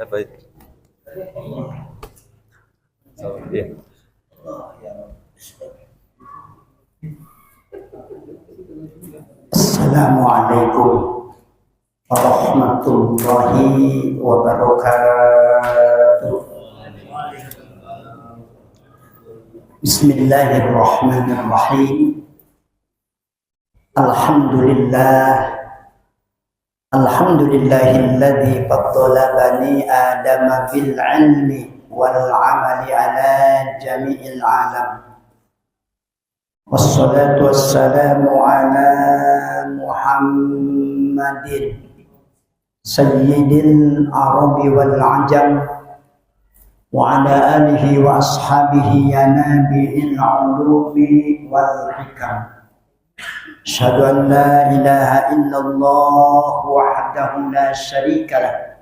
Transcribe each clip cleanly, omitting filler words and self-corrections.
Baik. Iya. Assalamualaikum warahmatullahi wabarakatuh. Bismillahirrahmanirrahim. Alhamdulillahilladzi faddala bani adama bil ilmi wal amali ala jami'il alam. Wassalatu wassalamu ala Muhammadin sayyidil arabi wal ajam wa ala alihi wa ashabihi ya nabi'il ulumi wal hikam. Asyhadu an la ilaha illallah wahdahu la syarika lah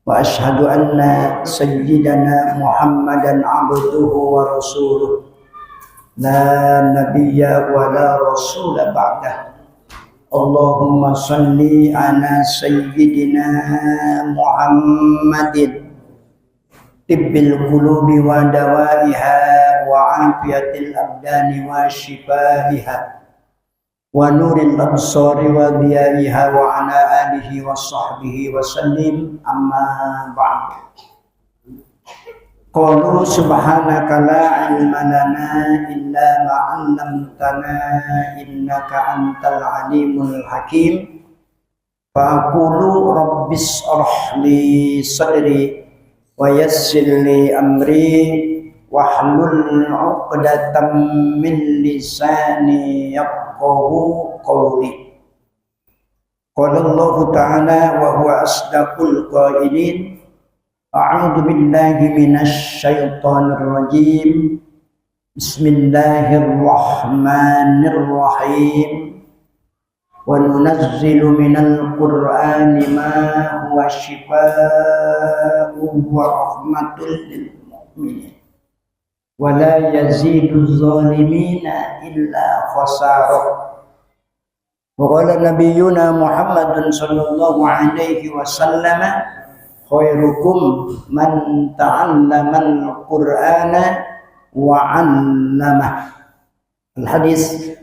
wa asyhadu anna sayyidana Muhammadan abduhu wa rasuluh la nabiyya wa la rasula ba'dah. Allahumma salli ala sayyidina Muhammadin tibbil qulubi wa dawaiha wa afiyatil abdani wa shifaiha wa nuril absari wa diyaiha wa ala alihi wa sahbihi wa sallim. Amma ba'd. Qalu subhanaka la ilma lana illa ma 'allamtana innaka antal alimul hakim. Fa aqulu rabbis shrah li sadri wa yassir li amri wahlul 'uqdatam min lisani yafqahu qawli. Qala Allah ta'ala wa huwa asdaqul qailin. A'udzu billahi minasy syaithanir rajim. Bismillahirrahmanirrahim. Wa nunazzilu minal qur'ani ma huwa shifaa'un wa rahmatul lil mu'minin. Wa la yaziduz zalimina illa khasara. Wa qala nabiyyuna Muhammadun sallallahu alaihi wasallam khairukum man ta'allamal qur'ana wa 'allamah. Al-hadis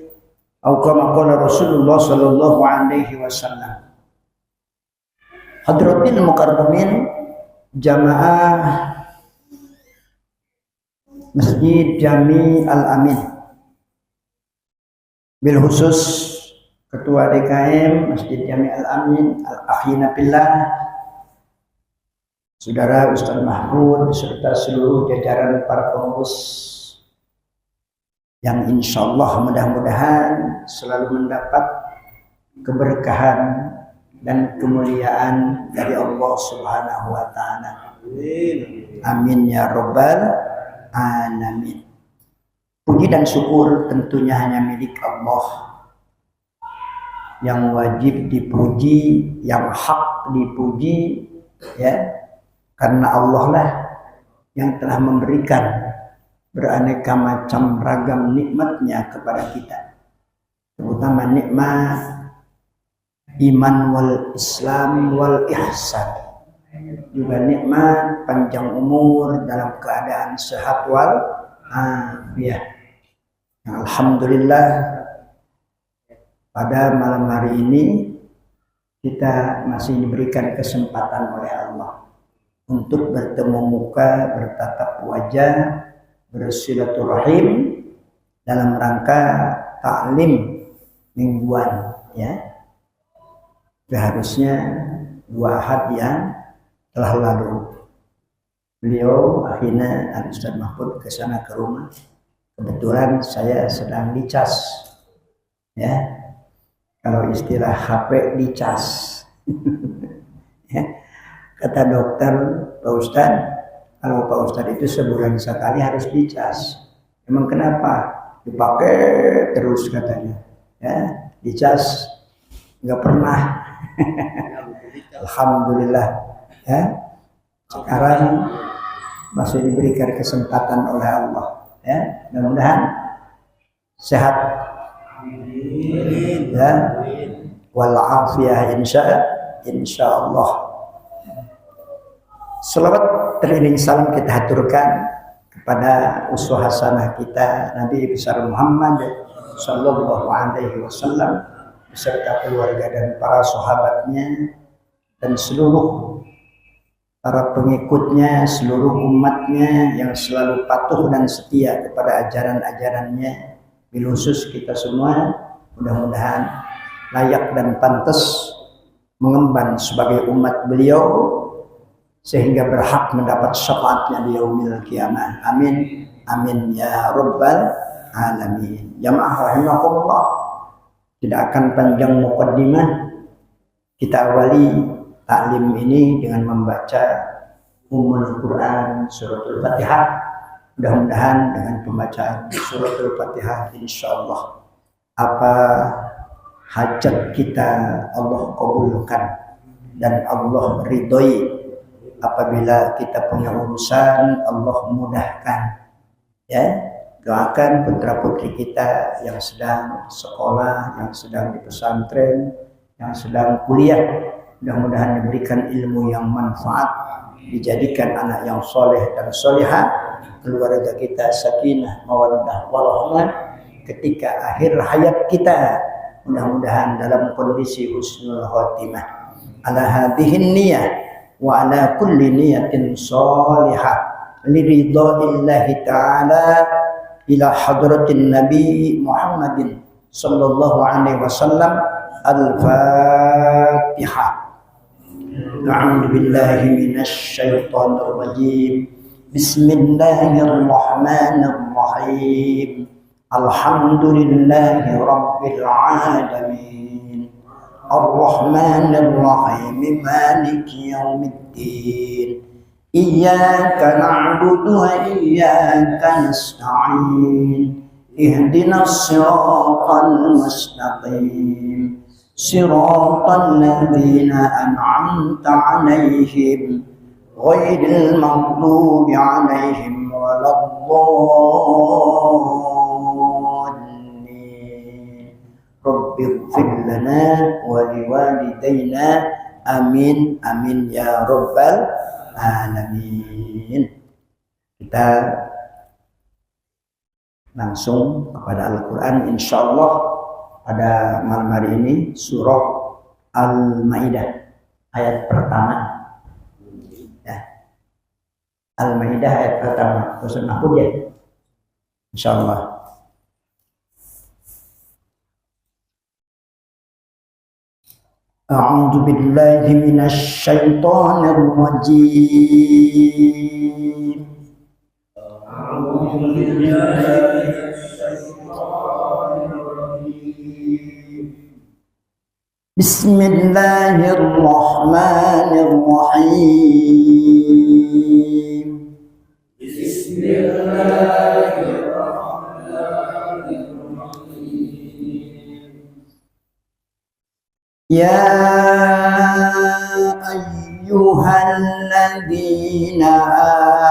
atau kama qala Rasulullah sallallahu alaihi wasallam. Hadratil mukarramin jamaah Masjid Jami Al-Amin, bil khusus Ketua DKM Masjid Jami Al-Amin Al-Akhina Billah, Saudara Ustaz Mahmud beserta seluruh jajaran para pengurus yang insyaallah mudah-mudahan selalu mendapat keberkahan dan kemuliaan dari Allah Subhanahu wa taala. Amin ya rabbal alamin. Puji dan syukur tentunya hanya milik Allah yang wajib dipuji, yang hak dipuji, ya. Karena Allah lah yang telah memberikan beraneka macam ragam nikmatnya kepada kita, terutama nikmat iman wal Islam wal ihsan, juga nikmat panjang umur dalam keadaan sehat wal afiah. Alhamdulillah pada malam hari ini kita masih diberikan kesempatan oleh Allah untuk bertemu muka, bertatap wajah, bersilaturahim dalam rangka taklim mingguan, ya. Seharusnya 2 ahad yang telah lalu. Beliau akhirnya Ustaz Mahfud ke sana ke rumah. Kebetulan saya sedang dicas, ya. Kalau istilah HP dicas. Ya. Kata dokter, Pak Ustadz, kalau Pak Ustadz itu sebulan sekali harus dicas. Emang kenapa? Dipakai terus katanya. Ya, dicas nggak pernah. Alhamdulillah. Ya, sekarang masih diberikan kesempatan oleh Allah. Ya, mudah-mudahan sehat Ya, wal afiyah insyaallah. Selawat teriring salam kita haturkan kepada uswah hasanah kita Nabi besar Muhammad sallallahu alaihi wasallam beserta keluarga dan para sahabatnya dan seluruh para pengikutnya, seluruh umatnya yang selalu patuh dan setia kepada ajaran-ajarannya. Bil khusus kita semua mudah-mudahan layak dan pantas mengemban sebagai umat beliau sehingga berhak mendapat syafaatnya di yaumil qiyamah. Amin. Amin ya rabbal alamin. Jamaah rahimakumullah. Tidak akan panjang muqaddimah. Kita awali taklim ini dengan membaca Ummul Quran Suratul Fatihah. Mudah-mudahan dengan pembacaan Suratul Fatihah insyaallah apa hajat kita Allah kabulkan dan Allah ridhoi. Apabila kita punya urusan Allah mudahkan. Ya, doakan putra putri kita yang sedang sekolah, yang sedang di pesantren, yang sedang kuliah, mudah-mudahan diberikan ilmu yang manfaat, dijadikan anak yang soleh dan solehah, keluarga kita sakinah mawaddah warahmah ketika akhir hayat kita, mudah-mudahan dalam kondisi husnul khotimah. Ala hadhihin niyah wa ala kulli niyatin sholihah liridha'illahi ta'ala ila hadratin Nabi Muhammadin sallallahu alaihi wasallam. Al-Fatihah. A'udzu billahi minasy syaithanir rajim. Bismillahirrahmanirrahim. Alhamdulillahi rabbil alamin. Ar-Rahmanir Rahim. Maliki yaumiddin. Iyyaka na'budu wa iyyaka nasta'in. Ihdinas siratal mustaqim. Siratal ladzina an'amta 'alaihim ghairil maghdubi 'alaihim waladdallin. Rabbighfir lana wa liwalidayna. Amin amin ya rabbal alamin. Kita langsung kepada Al-Quran insyaallah pada malam hari ini surah Al-Maidah ayat pertama. Ya. Al-Maidah ayat pertama. Ustaz Mahfud ya. Insyaallah. A'udzu billahi minasy syaithanir rajim. A'udzu billahi Bismillahirrahmanirrahim. Bismillahirrahmanirrahim. Ya ayyuhalladzina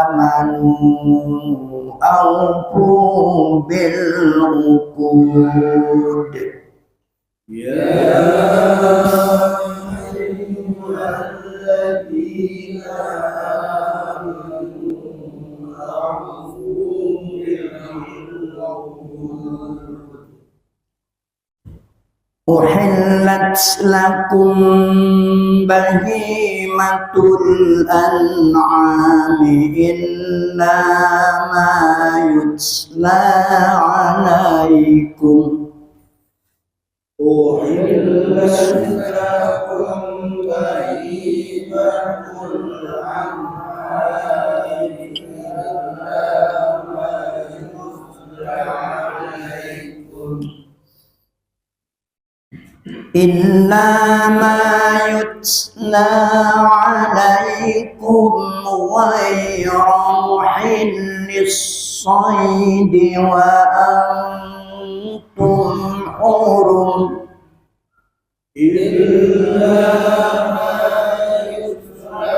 amanu awfu bil uqud. Ya ayyuhalladzina amanu awfu bil uqud. Uhillat lakum bahimatul an'ami illa ma yutla 'alaikum. Uhillat lakum bahimatul an'ami illa ma yutla 'alaikum. Illa ma yutla 'alaikum ghayra muhillis saydi wa antum hurum. Illa ma yutla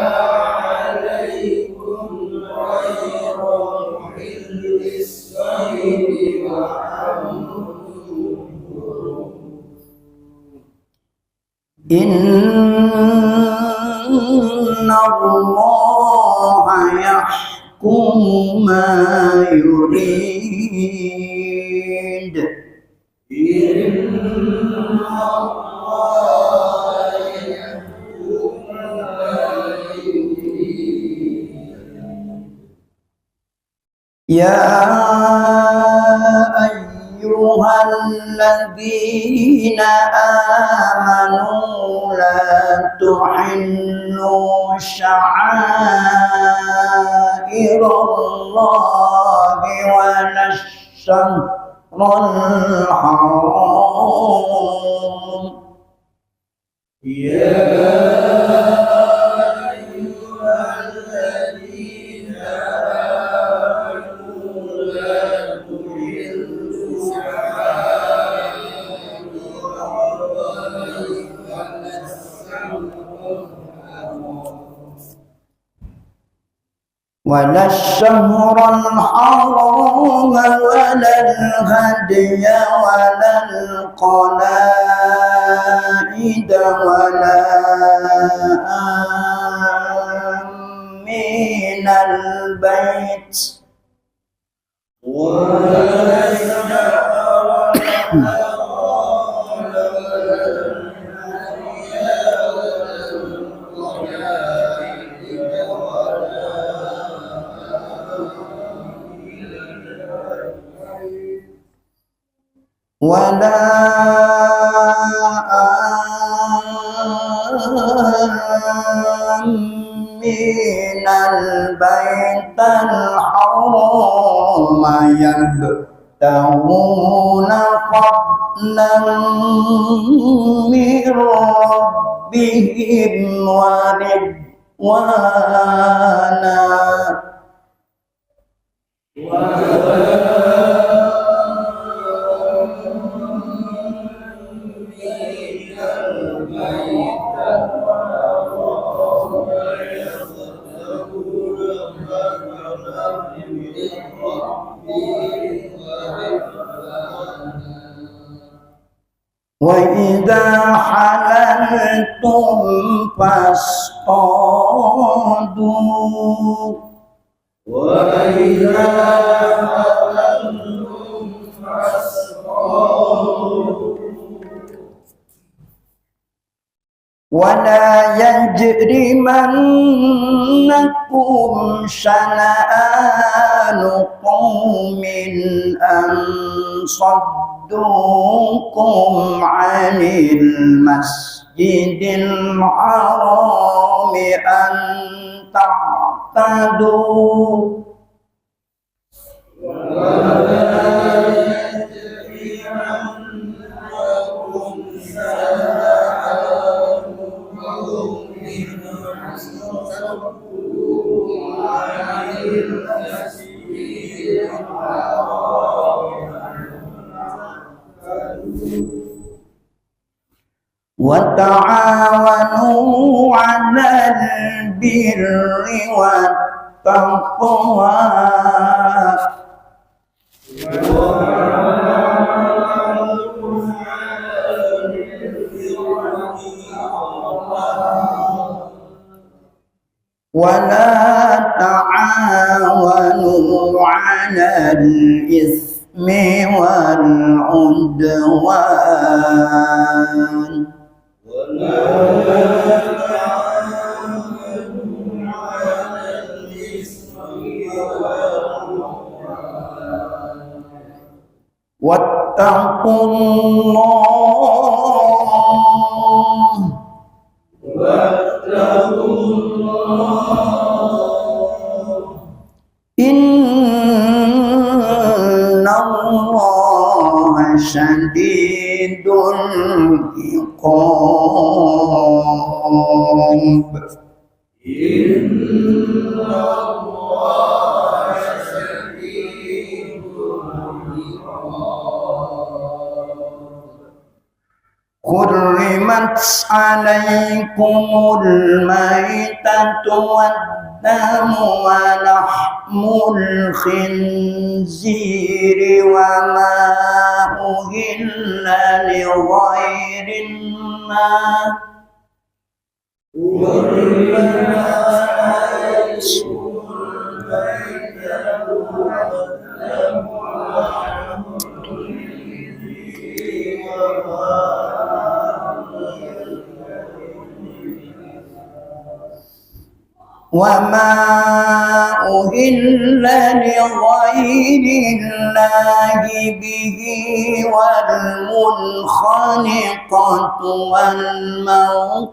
'alaikum ghayra muhillis saydi wa antum hurum. Inna Allah yahkum ma yurid. Ya ayyuhalladzina amanu la tuhillu sya'airallahi wa nasyarul haram. ولا الشهر الحرام ولا الهدي ولا القلائد ولا آمين البيت ولا آمين البيت الحرام يبتغون فضلا من ربهم ورضوانا وإذا حللتم فاصطادوا ولا يجرمنكم شنآن قوم أن صدوكم عن المسجد الحرام أن تعتدوا وتعاونوا على البر والتقوى ولا تعاونوا على الإثم والعدوان واتقوا الله إن الله شديد العقاب. حرمت عليكم الميتة والدم ولحم الخنزير وما أهل لغير الله وما أهل لغير الله به والمنخنقة والموقودة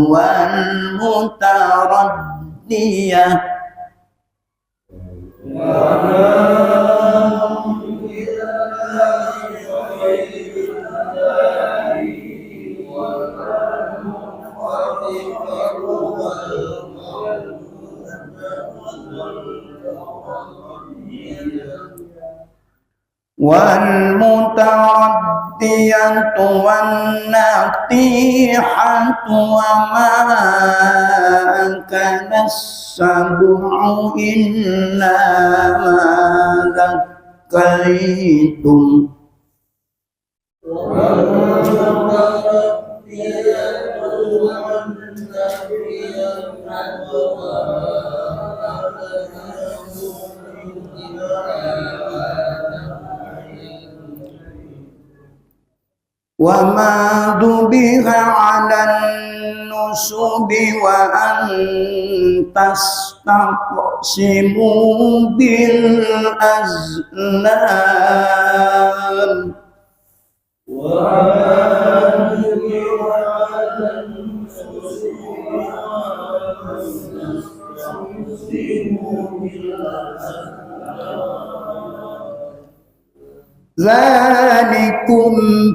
والمتردية والمتردية والنطيحة وما أكل السبع إلا ما ذكيتم وما ذبح على النصب وأن تستقسموا بالأزلام ذلكم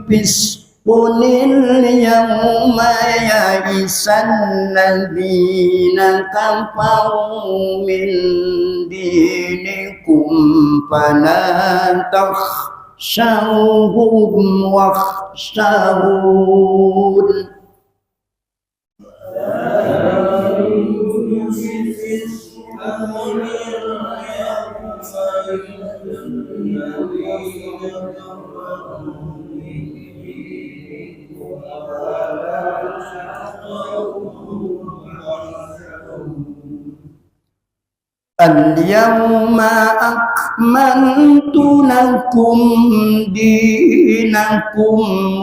فسق اليوم يئس الذين كفروا من دينكم فلا تخشوهم واخشون اليوم أكملت لكم دينكم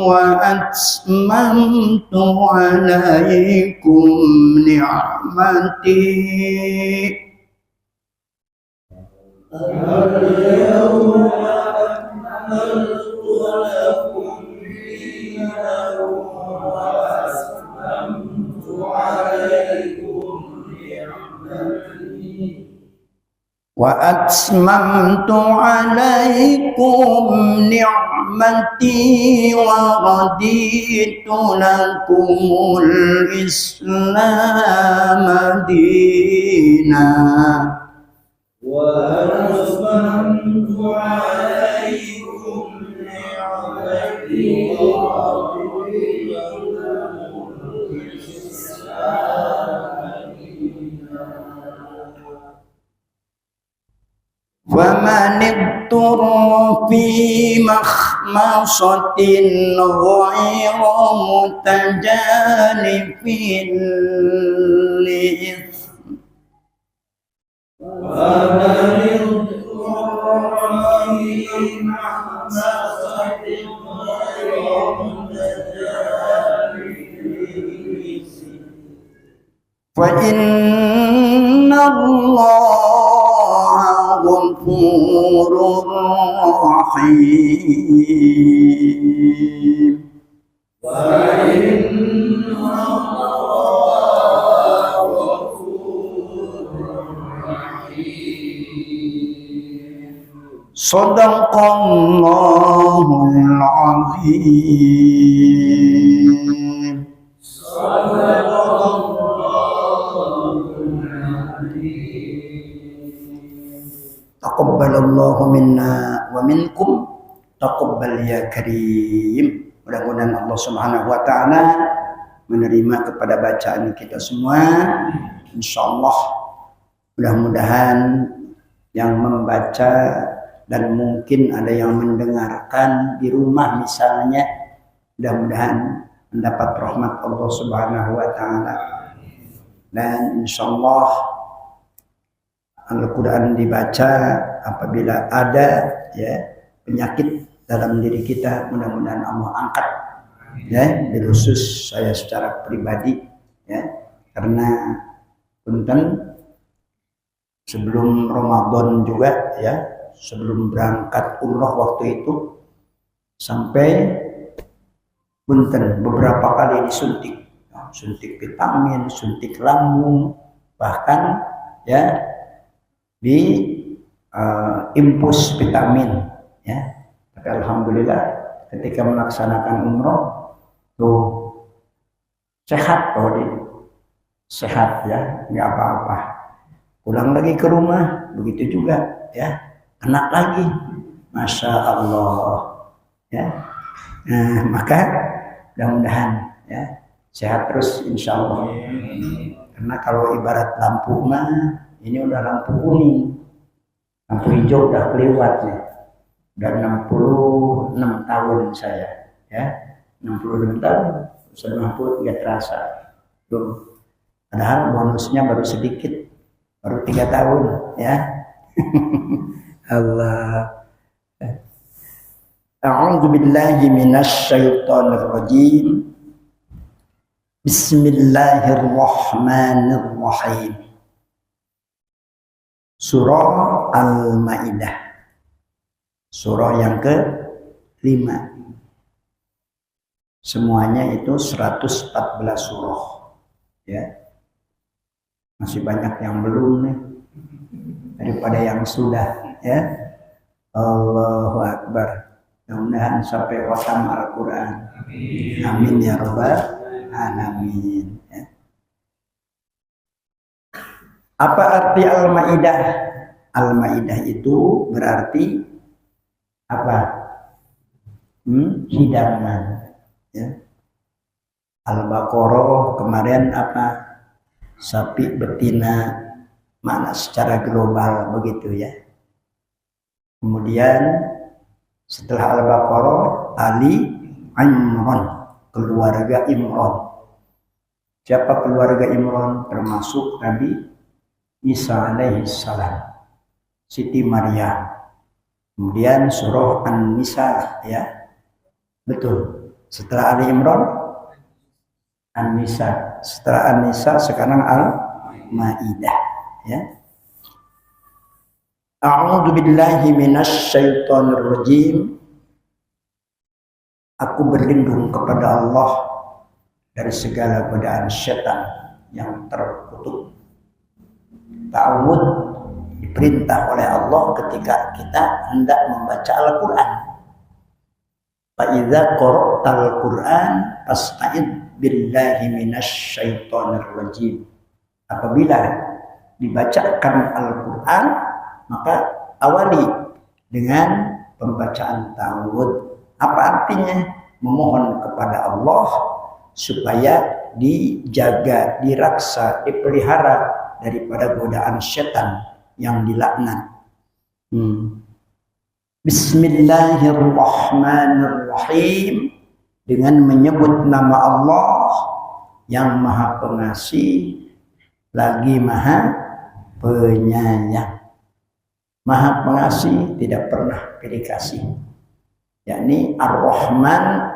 وأتممت عليكم نعمتي اليوم أكملت لكم دينكم وأتممت عليكم نعمتي وأتممت عليكم نعمتي ورضيت لكم الإسلام دينا وأتممت عليكم نعمتي ورضيت لكم الإسلام دينا ومن اضطر في مخمصة غير متجانف لإثم ومن اضطر في مخمصة غير متجانف لإثم فإن الله غفور رحيم فإن الله غفور رحيم صدق الله العظيم صدق taqabbalallahu minna wa minkum taqabbal ya karim. Mudah-mudahan Allah Subhanahu wa taala menerima kepada bacaan kita semua. Insyaallah mudah-mudahan yang membaca dan mungkin ada yang mendengarkan di rumah misalnya, mudah-mudahan mendapat rahmat Allah Subhanahu wa taala. Dan insyaallah Al-Qur'an dibaca apabila ada ya penyakit dalam diri kita, mudah-mudahan Allah angkat ya, khusus saya secara pribadi ya, karena punten sebelum Ramadan juga ya, sebelum berangkat umroh waktu itu sampai punten beberapa kali disuntik, suntik vitamin, suntik lambung, bahkan ya di infus vitamin ya. Tapi alhamdulillah ketika melaksanakan umroh tuh sehat, sehat ya, nggak apa-apa. Pulang lagi ke rumah begitu juga ya, kena lagi, masya Allah ya. Nah, maka mudah-mudahan ya sehat terus insya Allah. Karena kalau ibarat lampu mah ini udah lampu kuning, lampu hijau udah kelewat nih. Udah 66 tahun saya ya, 66 tahun sudah lampu nggak terasa tuh. Padahal bonusnya baru sedikit, baru 3 tahun ya. Allah. A'udzu billahi minasy syaithanir rajim. Bismillahirrahmanirrahim. Surah Al-Maidah. Surah yang ke-5. Semuanya itu 114 surah. Ya. Masih banyak yang belum nih daripada yang sudah ya. Allahu Akbar. Mudah-mudahan sampai khatam Al-Quran. Amin ya rabbal alamin. Ya. Apa arti Al-Maidah? Al-Maidah itu berarti apa? Hidangan. Ya. Al-Baqarah kemarin apa? Sapi betina, mana secara global begitu ya. Kemudian setelah Al-Baqarah, Ali Imran, keluarga Imran. Siapa keluarga Imran? Termasuk Nabi Isa alaihi salam, Siti Maryam. Kemudian surah An-Nisa ya. Betul. Setelah Ali Imran, An-Nisa. Setelah An-Nisa sekarang Al-Maidah ya. A'udzu billahi minasy syaithanir rajim. Aku berlindung kepada Allah dari segala godaan setan yang terkutuk. Ta'awud diperintah oleh Allah ketika kita hendak membaca Al-Qur'an. Fa idza qara'tal Qur'an fasta'id billahi minasy syaithanir rajim. Apabila dibacakan Al-Qur'an, maka awali dengan pembacaan ta'awudz. Apa artinya? Memohon kepada Allah supaya dijaga, diraksa, dipelihara daripada godaan setan yang dilaknat. Bismillahirrahmanirrahim. Dengan menyebut nama Allah yang Maha Pengasih lagi Maha Penyayang. Maha Pengasih, tidak pernah pilih kasih. Yakni Ar-Rahman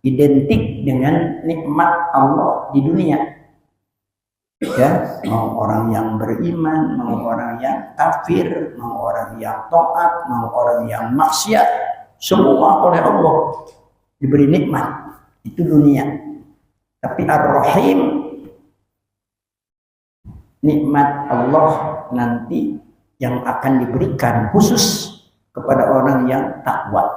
identik dengan nikmat Allah di dunia. Ya, mau orang yang beriman, mau orang yang kafir, mau orang yang taat, mau orang yang maksiat, semua oleh Allah diberi nikmat. Itu dunia. Tapi Ar-Rahim, nikmat Allah nanti yang akan diberikan khusus kepada orang yang takwa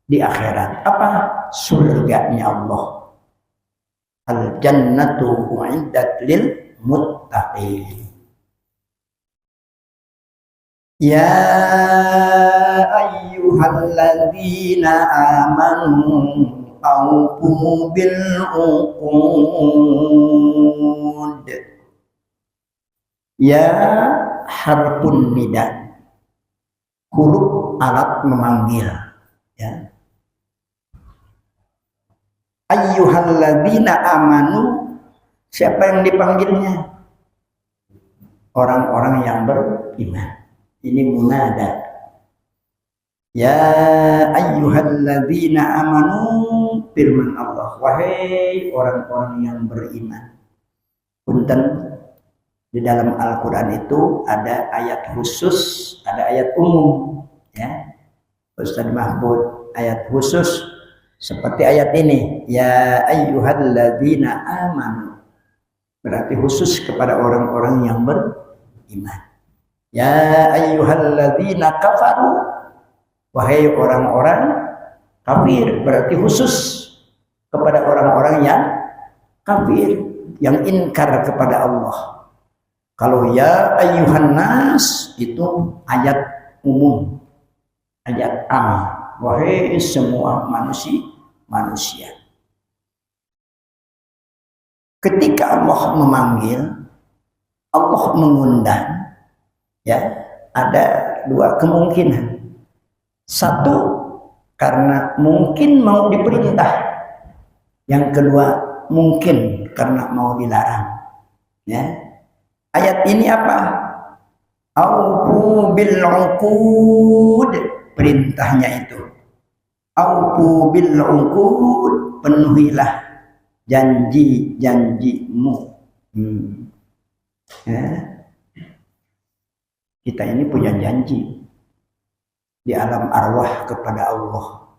di akhirat. Apa? Surganya Allah. Al-jannatu u'iddat lil muttaqin. Ya ayyuhalladzina amanu awfu bil uqud. Ya harfun nida, huruf alat memanggil ya. ayyuhalladzina amanu, siapa yang dipanggilnya? Orang-orang yang beriman. Ini munada. Ya ayyuhalladzina amanu, firman Allah, wahai orang-orang yang beriman. Punten, di dalam Al-Quran itu ada ayat khusus, ada ayat umum, ya. Ustaz Mahfud, ayat khusus seperti ayat ini, ya ayyuhalladzina amanu, berarti khusus kepada orang-orang yang beriman. Ya ayyuhalladzina kafaru, wahai orang-orang kafir, berarti khusus kepada orang-orang yang kafir, yang inkar kepada Allah. Kalau ya ayyuhan nas itu ayat umum, ayat am, wahai semua manusia. Ketika Allah memanggil, Allah mengundang, ya, ada dua kemungkinan. Satu, karena mungkin mau diperintah. Yang kedua, mungkin karena mau dilarang. Ya. Ayat ini apa? Aufu bil uqud, perintahnya itu. Aufu bil uqud, penuhilah janji-janjimu. Ya. Kita ini punya janji di alam arwah kepada Allah.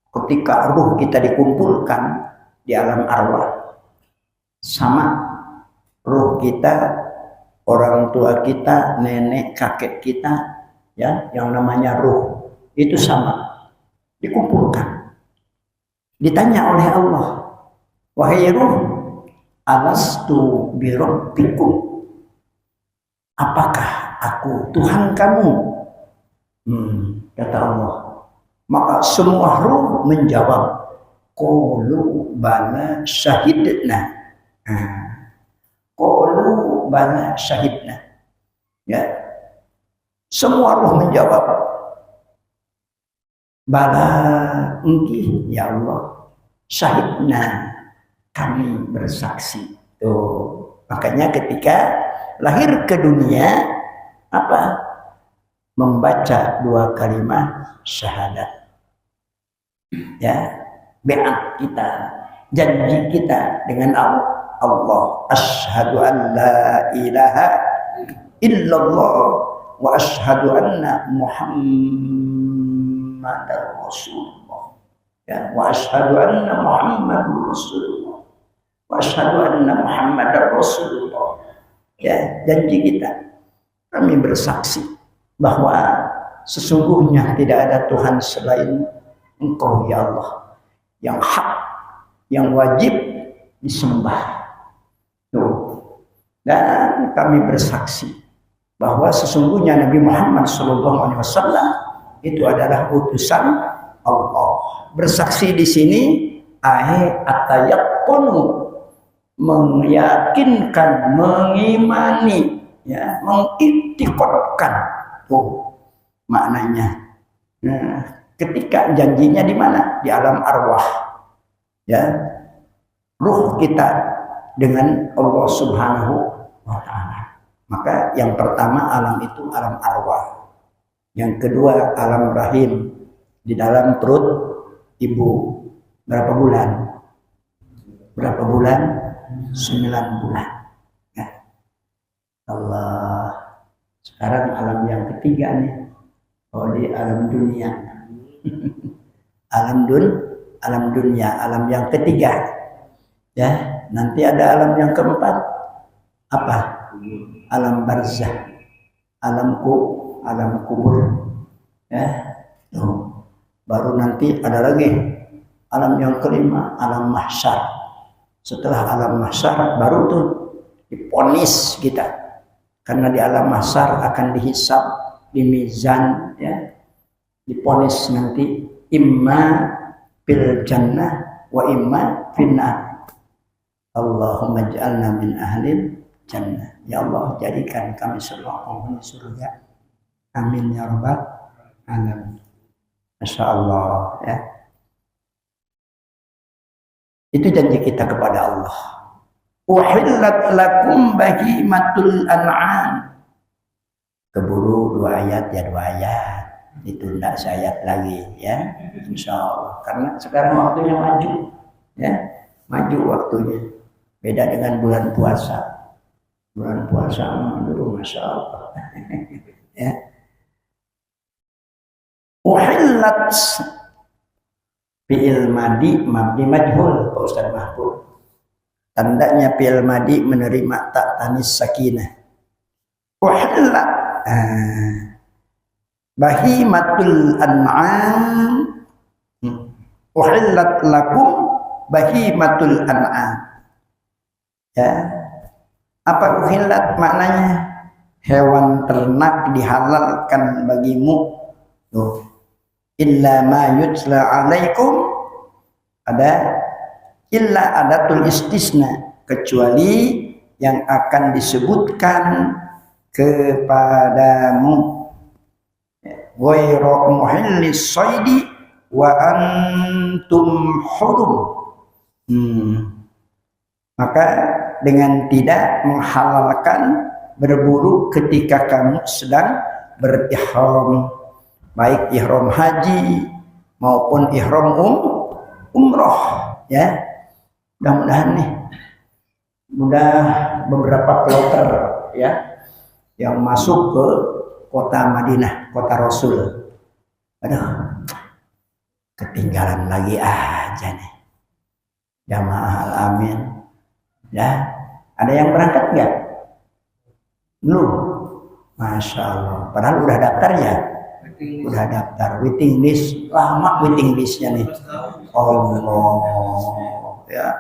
Ketika ruh kita dikumpulkan di alam arwah, sama ruh kita, orang tua kita, nenek, kakek kita, ya, yang namanya ruh, itu sama, dikumpulkan. Ditanya oleh Allah, wahai ruh, alastu birabbikum, apakah aku Tuhan kamu? Kata Allah. Maka semua ruh menjawab, qalu bala syahidna. Qalu bala syahidna. Ya. Semua ruh menjawab, bala engkih ya Allah, syahidna, kami bersaksi. Tuh. Makanya ketika lahir ke dunia, apa? Membaca dua kalimat syahadat. Ya, beat kita, janji kita dengan Allah. Asyhadu an la ilaha illallah wa asyhadu anna Muhammadar Rasulullah. Ya, wa asyhadu anna Muhammadar Rasulullah. Wa asyhadu anna Muhammadar Rasulullah. Ya, janji kita. Kami bersaksi bahwa sesungguhnya tidak ada Tuhan selain Engkau ya Allah, yang hak, yang wajib disembah. Tuh. Dan kami bersaksi bahwa sesungguhnya Nabi Muhammad SAW itu adalah utusan Allah. Bersaksi di sini atayaqunu, meyakinkan, mengimani, ya, mengiktikadkan. Oh, maknanya. Nah, ketika janjinya di mana? Di alam arwah. Ya. Ruh kita dengan Allah Subhanahu wa taala. Maka yang pertama alam itu alam arwah. Yang kedua alam rahim, di dalam perut ibu. Berapa bulan? Berapa bulan? 9 bulan. Ya. Allah. Sekarang alam yang ketiga nih. Oh, di alam dunia. alam dunia, alam yang ketiga. Ya, nanti ada alam yang keempat. Apa? Alam barzah. Alam kubur. Ya. Tuh. Baru nanti ada lagi alam yang kelima, alam mahsyar. Setelah alam mahsyar baru tuh diponis kita. Karena di alam mahsyar akan dihisab, dimizan, ya, diponis nanti imma fil jannah wa imma finnar. Allahumma ja'alna min ahlil jannah. Ya Allah, jadikan kami semua penghuni surga. Amin ya rabbal alamin. Masya Allah, ya. Itu janji kita kepada Allah. Uhillat lakum bahimatul an'am. Keburu 2 ayat ya 2 ayat. Ditunda seayat lagi ya. Insya Allah. Karena sekarang waktunya maju. Ya. Maju waktunya. Beda dengan bulan puasa. Bulan puasa dulu Masya Allah. Ya. Uhillat fi'il madi mabni majhul Pak Ustaz Mahfud. Tandanya fi'il madi menerima tak tanis sakinah. Uhillat bahimatul an'am. Uhillat lakum bahimatul an'am. Ya. Apa uhillat maknanya? Hewan ternak dihalalkan bagimu. Tuh. Illa ma yutla alaikum, ada illa adatul istisna, kecuali yang akan disebutkan kepadamu. Ghairu muhillis shaidi wa antum hurum. Maka dengan tidak menghalalkan berburu ketika kamu sedang berihram, baik ihram haji maupun ihram umroh ya. Mudah-mudahan nih beberapa kloter ya yang masuk ke kota Madinah, kota Rasul. Aduh, ketinggalan lagi aja nih jamaah Al-Amin ya. Ada yang berangkat nggak? Belum. Masya Allah, padahal udah daftar ya. Udah daftar waiting list, lama waiting listnya nih. Allah ya,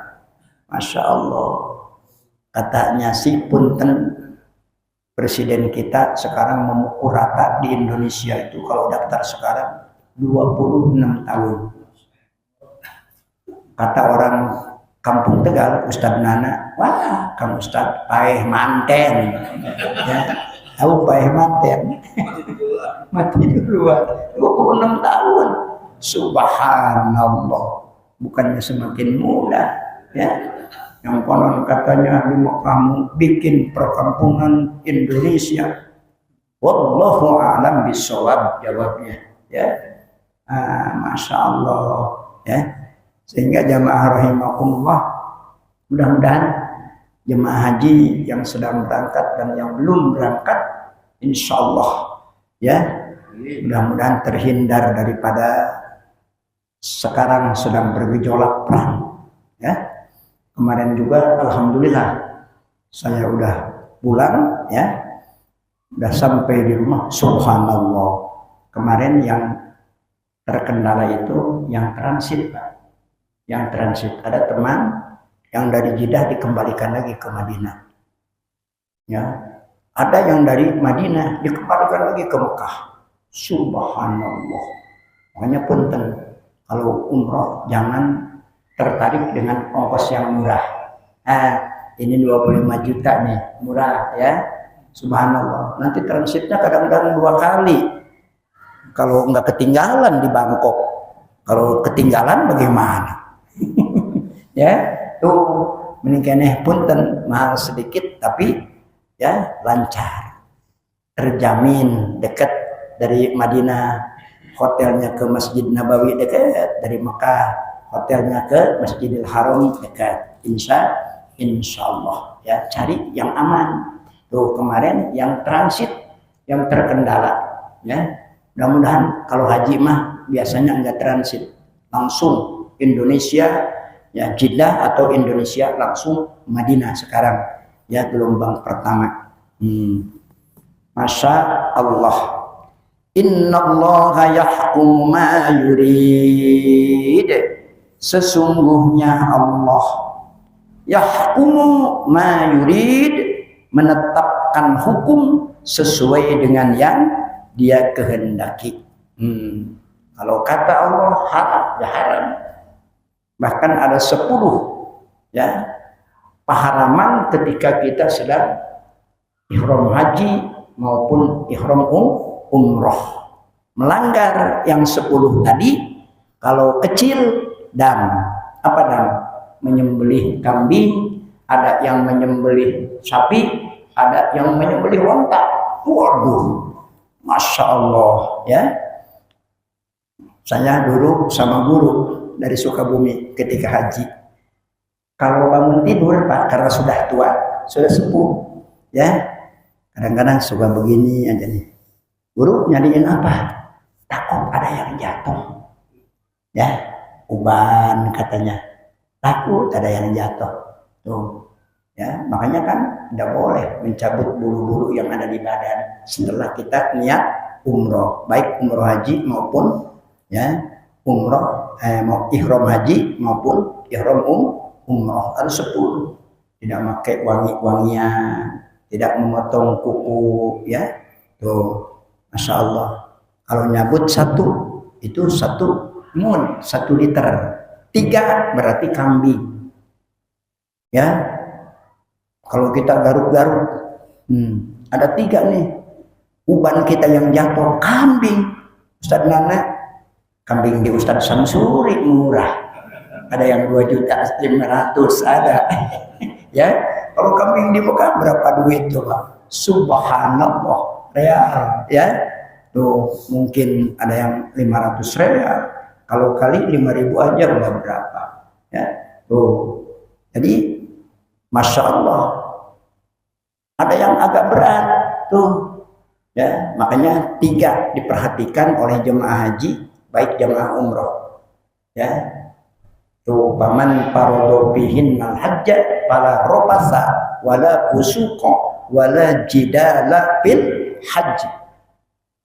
Masya Allah. Katanya si punten presiden kita sekarang memukul rata di Indonesia itu kalau daftar sekarang 26 tahun. Kata orang Kampung Tegal, Ustadz Nana, wah kamu Ustadz paeh manten ya. Tahu paeh manten mati duluan 26 tahun. Subhanallah, bukannya semakin muda ya. Yang konon katanya kamu bikin perkampungan Indonesia. Wallahu a'lam bishawab jawabnya ya. Masya Allah ya. Sehingga jamaah rahimakumullah, mudah-mudahan jemaah haji yang sedang berangkat dan yang belum berangkat, insya Allah ya, mudah-mudahan terhindar daripada sekarang sedang bergejolak perang ya. Kemarin juga alhamdulillah saya udah pulang ya, udah sampai di rumah. Subhanallah, kemarin yang terkendala itu yang transit Pak. Yang transit ada teman yang dari Jeddah dikembalikan lagi ke Madinah ya, ada yang dari Madinah dikembalikan lagi ke Mekah. Subhanallah. Makanya punten kalau umroh jangan tertarik dengan ongkos yang murah. Ini 25 juta nih, murah ya. Subhanallah. Nanti transitnya kadang-kadang 2 kali. Kalau nggak ketinggalan di Bangkok. Kalau ketinggalan bagaimana? Ya, tuh mending punten mahal sedikit tapi ya lancar. Terjamin dekat dari Madinah, hotelnya ke Masjid Nabawi dekat, dari Mekah hotelnya ke Masjidil Haram dekat. Insya Allah ya, cari yang aman. Tuh kemarin yang transit yang terkendala ya. Mudah-mudahan kalau haji mah biasanya enggak transit, langsung Indonesia ya, Jeddah atau Indonesia langsung Madinah sekarang ya, gelombang pertama. Masya Allah. Innallaha yahkum ma yurid. Sesungguhnya Allah yahkumu ma yurid, menetapkan hukum sesuai dengan yang dia kehendaki. Kalau kata Allah haram ya haram. Bahkan ada 10 ya paharaman ketika kita sedang ihram haji maupun ihram umroh. Melanggar yang 10 tadi, kalau kecil dam. Apa dam? menyembelih kambing, ada yang menyembelih sapi, ada yang menyembelih onta. Waduh, masya Allah ya. Saya dulu sama guru dari Sukabumi ketika haji. Kalau bangun tidur Pak, karena sudah tua, sudah sepuh, ya kadang-kadang suka begini aja nih. Guru nyariin apa? Takut ada yang jatuh, ya uban katanya. Takut ada yang jatuh, tuh, ya makanya kan tidak boleh mencabut bulu-bulu yang ada di badan setelah kita niat umroh, baik umroh haji maupun ya umroh mau ihram haji maupun ihram umroh harus 10. Tidak pakai wangi-wangian, tidak memotong kuku, ya tuh masya Allah. Kalau nyabut 1 itu 1 mun 1 liter, 3 berarti kambing, ya. Kalau kita garuk-garuk, ada 3 nih uban kita yang jatuh, kambing. Ustadz Nana, kambing di Ustadz Samsuri murah, ada yang 2.500.000 ada. Ya, kalau kambing di Mekah berapa duit tuh Pak? Subhanallah, real, ya. Tuh mungkin ada yang 500 real. Kalau kali 5.000 aja udah berapa? Ya, tuh. Jadi, masya Allah, ada yang agak berat tuh. Ya, makanya 3 diperhatikan oleh jemaah haji, baik jemaah umroh. Ya, tuh paman parodo bihin al hajjat pala ropasa wala fusuqa wala jidala bil haji.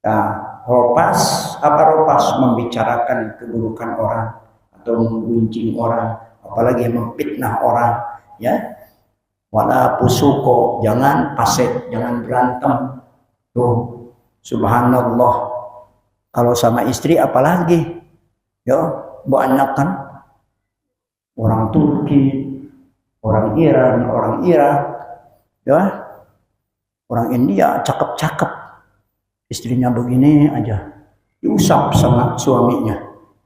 Nah, ropas, apa ropas? Membicarakan keburukan orang atau menggunjing orang, apalagi memfitnah orang, ya. Wala fusuqa, jangan fasik, jangan berantem. Tuh, subhanallah. Kalau sama istri apalagi? Ya, banyak kan orang Turki, orang Iran, orang Irak, ya, orang India cakep-cakep, istrinya begini aja, diusap sama suaminya.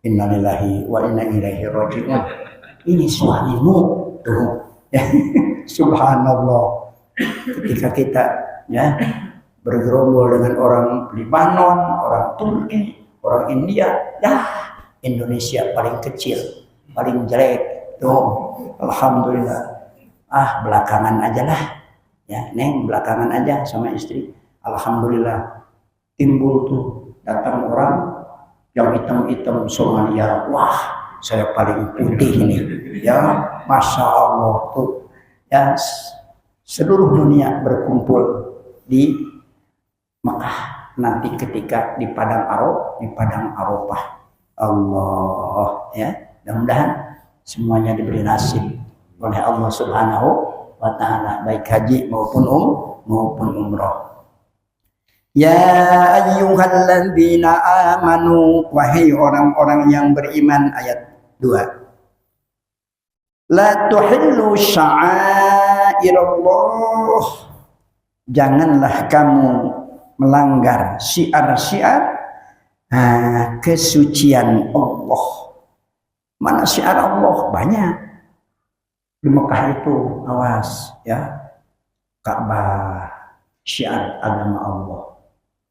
Innalillahi wa inna ilaihi raji'un. Ini suamimu, tuh, ya. Subhanallah. Ketika kita ya bergerombol dengan orang Libanon, orang Turki, orang India, ya Indonesia paling kecil, paling jelek. Tuh, alhamdulillah. Belakangan aja lah. Ya, Neng belakangan aja sama istri. Alhamdulillah. Timbul tuh datang orang yang hitam-hitam Somalia. Wah, saya paling putih ini. Ya, masya Allah tuh. Ya, seluruh dunia berkumpul di Mekah nanti ketika di Padang Arafah. Allah, ya. Mudah-mudahan semuanya diberi nasib oleh Allah Subhanahu wa Ta'ala, baik haji maupun umroh. Ya ayyuhalladzina amanu, wahai orang-orang yang beriman, ayat 2. La tuhillu sya'airallah, janganlah kamu melanggar syiar-syiar kesucian Allah. Mana syiar Allah? Banyak. Di Mekah itu, awas ya. Ka'bah, syiar agama Allah.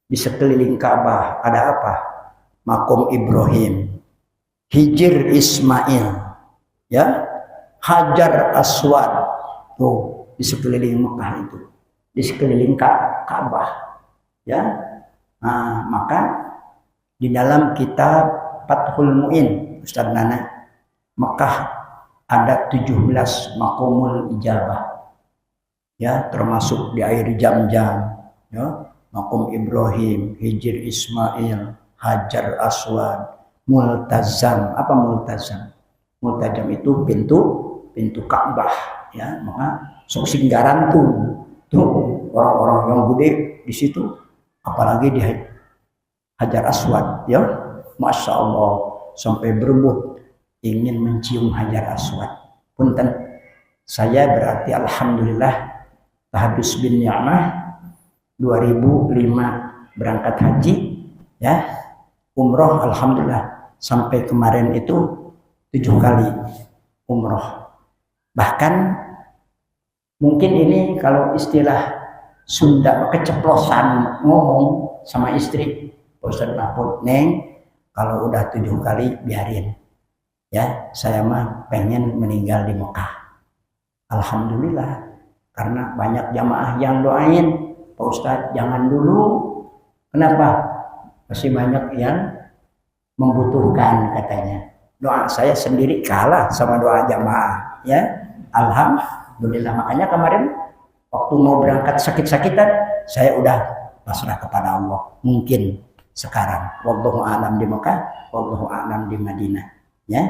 Di sekeliling Ka'bah ada apa? Makom Ibrahim, Hijr Ismail, ya, Hajar Aswad. Tuh, di sekeliling Mekah itu. Di sekeliling Ka'bah. Ya. Nah, maka di dalam kitab Fathul Mu'in, Ustaz Nana, Mekah ada 17 makomul ijabah, ya, termasuk di air Jam-Jam, ya, makom Ibrahim, Hijr Ismail, Hajar Aswad, Multazam. Apa Multazam? Multazam itu pintu Ka'bah, ya, maka sok singgaran tuh orang-orang yang gede di situ, apalagi di Hajar Aswad, ya, masya Allah, sampai berebut ingin mencium Hajar Aswad. Punten, saya berarti alhamdulillah tahadus bin ni'mah 2005 berangkat haji, ya, umroh alhamdulillah sampai kemarin itu 7 kali umroh. Bahkan mungkin ini kalau istilah Sunda keceplosan ngomong sama istri, Pak Ustadz Mahfud, Neng, kalau udah 7 kali biarin. Ya, saya mah pengen meninggal di Mekah. Alhamdulillah, karena banyak jamaah yang doain, Pak Ustadz jangan dulu. Kenapa? Masih banyak yang membutuhkan katanya. Doa saya sendiri kalah sama doa jamaah. Ya, alhamdulillah. Makanya kemarin waktu mau berangkat sakit-sakitan, saya udah pasrah kepada Allah. Mungkin sekarang, wallahu a'lam di Mekah, wallahu a'lam di Madinah. Ya,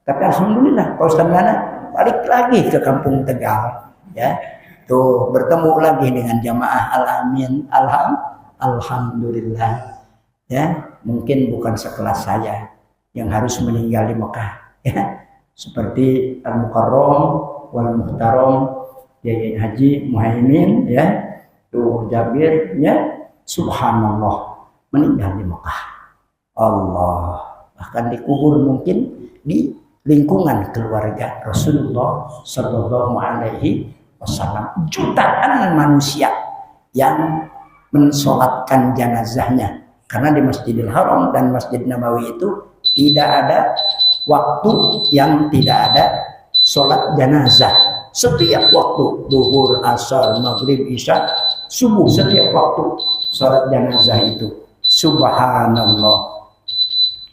tapi alhamdulillah, Pak Ustadz Nana balik lagi ke Kampung Tegal. Ya, tuh bertemu lagi dengan jamaah. Alamin, alhamdulillah. Ya, mungkin bukan sekelas saya yang harus meninggal di Mekah. Ya, seperti Al-Mukarram wal Muhtaram, Yai Haji Muhaimin, ya, tuh Jabir, ya, subhanallah, meninggal di Mekah. Allah, bahkan dikubur mungkin di lingkungan keluarga Rasulullah Shallallahu Alaihi Wasallam. Jutaan manusia yang mensolatkan jenazahnya, karena di Masjidil Haram dan Masjid Nabawi itu tidak ada waktu yang tidak ada sholat jenazah. Setiap waktu, duhur, asar, maghrib, isya, subuh, setiap waktu sholat jenazah itu. Subhanallah.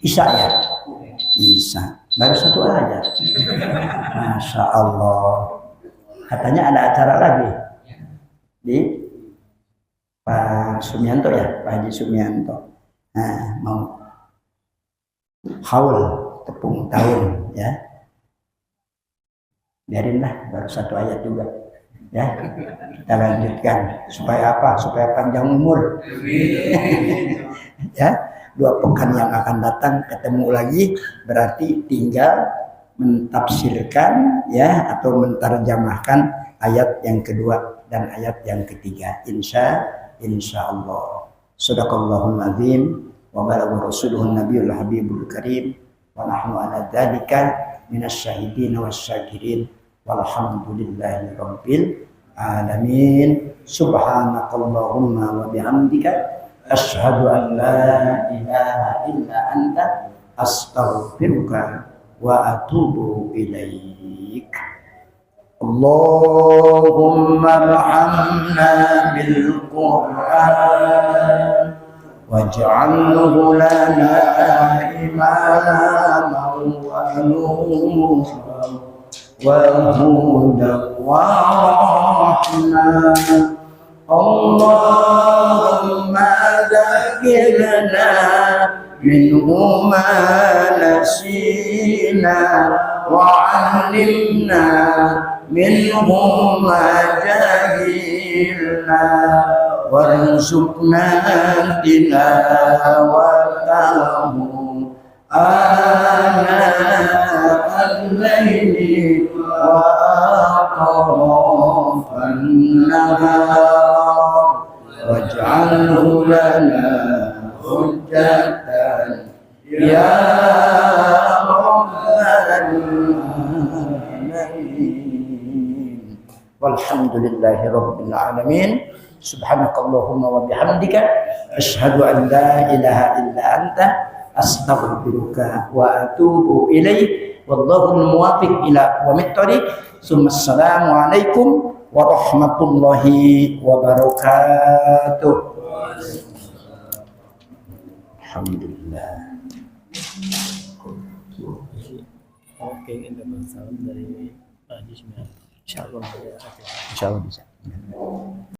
Isya ya? Isya. Baru 1 ayat. Masya Allah. Katanya ada acara lagi di Pak Sumianto, ya, Pak Haji Sumianto. Nah, mau haul tepung tahun, ya. Biarinlah, baru 1 ayat juga, ya. Kita lanjutkan supaya apa? Supaya panjang umur. Ya, 2 pekan yang akan datang ketemu lagi, berarti tinggal mentafsirkan, ya, atau mentarjamahkan ayat yang kedua dan ayat yang ketiga. Insya Allah. Sadaqallahul azim wa balagha rasuluhun nabiyul habibul karim wa nahnu ala dzalika minasyahidin wasyakirin walhamdulillahi rabbil alamin. Subhanakallahumma wa bihamdika asyhadu an la ilaha illa anta astaghfiruka wa atubu ilaik. Allahumma arhamna bil Qur'an waj'alhu lana imaman wa nuran wa hudan wa rahmah. Allahumma dzakirna minhu ma nasina wa 'allimna minhu ma jahilna warzuqna tilawatahu ana al-laili wa atrafan nahar waj'alhu lana hujjatan ya rabbal alamin. Walhamdulillahi rabbil alamin. Subhanakallahumma wa bihamdika asyhadu an la ilaha illa anta astaghfiruka wa atubu ilaik. Wallahul muwaffiq ila aqwamit thoriq. Assalamu alaikum warahmatullahi wabarakatuh. Alhamdulillah. Oke, ada salam dari Pak Haji Sumianto. Insyaallah bisa.